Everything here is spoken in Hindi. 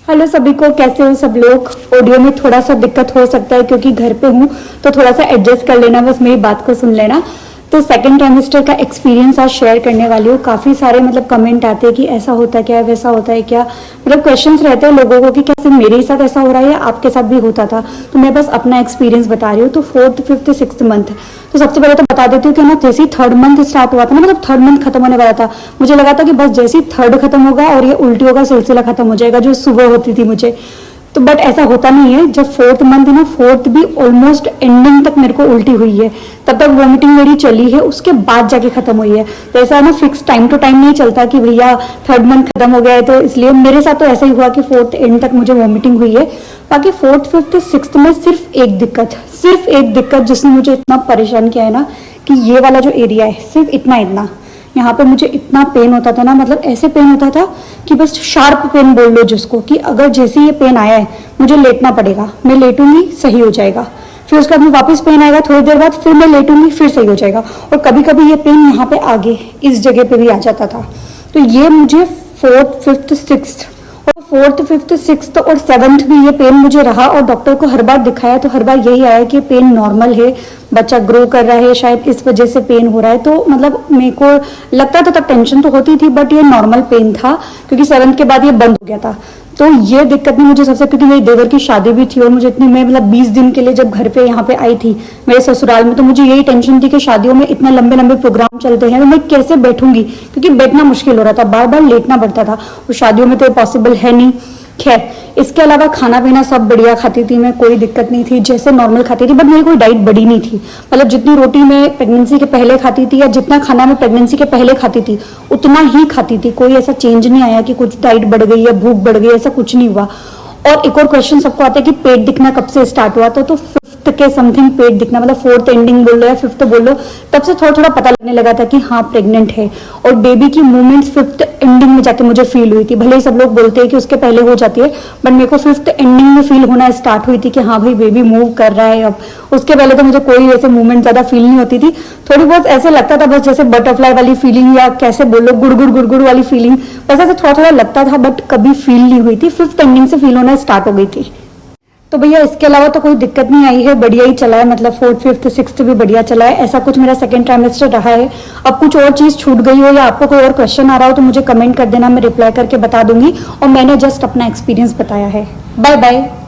हेलो सभी को, कैसे हो सब लोग। ऑडियो में थोड़ा सा दिक्कत हो सकता है क्योंकि घर पे हूँ, तो थोड़ा सा एडजस्ट कर लेना, बस मेरी बात को सुन लेना। तो सेकंड ट्राइमेस्टर का एक्सपीरियंस आज शेयर करने वाली हूँ। काफ़ी सारे मतलब कमेंट आते हैं कि ऐसा होता क्या है, वैसा होता है क्या, मतलब क्वेश्चंस रहते हैं लोगों को कि क्या सिर्फ मेरे ही साथ ऐसा हो रहा है या आपके साथ भी होता था। तो मैं बस अपना एक्सपीरियंस बता रही हूँ। तो 4th, 5th, 6th मंथ, तो सबसे पहले तो बता देती हूँ कि ना जैसे ही 3rd मंथ स्टार्ट हुआ था ना, मतलब 3rd मंथ खत्म होने वाला था, मुझे लगा था कि बस जैसे ही 3rd खत्म होगा और ये उल्टियों का सिलसिला खत्म हो जाएगा जो सुबह होती थी मुझे। तो बट ऐसा होता नहीं है। जब 4th मंथ है ना, 4th भी ऑलमोस्ट एंडिंग तक मेरे को उल्टी हुई है, तब तक वॉमिटिंग मेरी चली है, उसके बाद जाके खत्म हुई है। तो ऐसा ना फिक्स टाइम टू टाइम नहीं चलता कि भैया 3rd मंथ खत्म हो गया है, तो इसलिए मेरे साथ तो ऐसा ही हुआ कि 4th एंड तक मुझे वॉमिटिंग हुई है। बाकी 4th, 5th, 6th में सिर्फ एक दिक्कत जिसने मुझे इतना परेशान किया है ना, कि ये वाला जो एरिया है, सिर्फ इतना यहाँ पे मुझे इतना पेन होता था ना, मतलब ऐसे पेन होता था कि बस शार्प पेन बोल लो जिसको, कि अगर जैसे ये पेन आया है मुझे लेटना पड़ेगा, मैं लेटूंगी सही हो जाएगा, फिर उसके बाद वापस पेन आएगा, थोड़ी देर बाद फिर मैं लेटूंगी फिर सही हो जाएगा। और कभी कभी ये पेन यहाँ पे आगे इस जगह पे भी आ जाता था। तो ये मुझे 4th, 5th, 6th और 4th, 5th, 6th और 7th भी ये पेन मुझे रहा। और डॉक्टर को हर बार दिखाया तो हर बार यही आया कि पेन नॉर्मल है, बच्चा ग्रो कर रहा है, शायद इस वजह से पेन हो रहा है। तो मतलब मेरे को लगता था, तब टेंशन तो होती थी, बट ये नॉर्मल पेन था क्योंकि 7th के बाद ये बंद हो गया था। तो ये दिक्कत नहीं मुझे सबसे, क्योंकि मेरी देवर की शादी भी थी और मुझे इतनी, मैं मतलब 20 दिन के लिए जब घर पे यहाँ पे आई थी मेरे ससुराल में, तो मुझे यही टेंशन थी कि शादियों में इतने लंबे लंबे प्रोग्राम चलते हैं, मैं कैसे बैठूंगी, क्योंकि बैठना मुश्किल हो रहा था, बार बार लेटना पड़ता था, और शादियों में तो पॉसिबल है नहीं। खैर, इसके अलावा खाना पीना सब बढ़िया खाती थी मैं, कोई दिक्कत नहीं थी, जैसे नॉर्मल खाती थी, बट मेरी कोई डाइट बड़ी नहीं थी। मतलब जितनी रोटी मैं प्रेगनेंसी के पहले खाती थी या जितना खाना मैं प्रेगनेंसी के पहले खाती थी उतना ही खाती थी। कोई ऐसा चेंज नहीं आया कि कुछ डाइट बढ़ गई या भूख बढ़ गई, ऐसा कुछ नहीं हुआ। और एक और क्वेश्चन सबको आता है कि पेट दिखना कब से स्टार्ट हुआ था। तो 5th के समथिंग पेट दिखना, मतलब 4th एंडिंग बोल लो या 5th बोल लो, तब से थोड़ा थोड़ा पता लगने लगा था कि हाँ प्रेग्नेंट है। और बेबी की मूवमेंट्स 5th एंडिंग में जाके मुझे फील हुई थी। भले ही सब लोग बोलते हैं कि उसके पहले हो जाती है, बट मेरे को 5th एंडिंग में फील होना स्टार्ट हुई थी कि हाँ भाई बेबी मूव कर रहा है अब। उसके पहले तो मुझे कोई ऐसे मूवमेंट ज्यादा फील नहीं होती थी, थोड़ी बहुत ऐसे लगता था बस जैसे बटरफ्लाई वाली फीलिंग या कैसे बोलो गुड़ वाली फीलिंग, बस ऐसे थोड़ा थोड़ा लगता था, बट कभी फील नहीं हुई थी। 5th एंडिंग से फील होना स्टार्ट हो गई थी। तो भैया इसके अलावा तो कोई दिक्कत नहीं आई है, बढ़िया ही चला है, मतलब 4th, 5th, 6th भी बढ़िया चला है। ऐसा कुछ मेरा सेकंड ट्राइमेस्टर रहा है। अब कुछ और चीज छूट गई हो या आपको कोई और क्वेश्चन आ रहा हो तो मुझे कमेंट कर देना, मैं रिप्लाई करके बता दूंगी। और मैंने जस्ट अपना एक्सपीरियंस बताया है। Bye bye.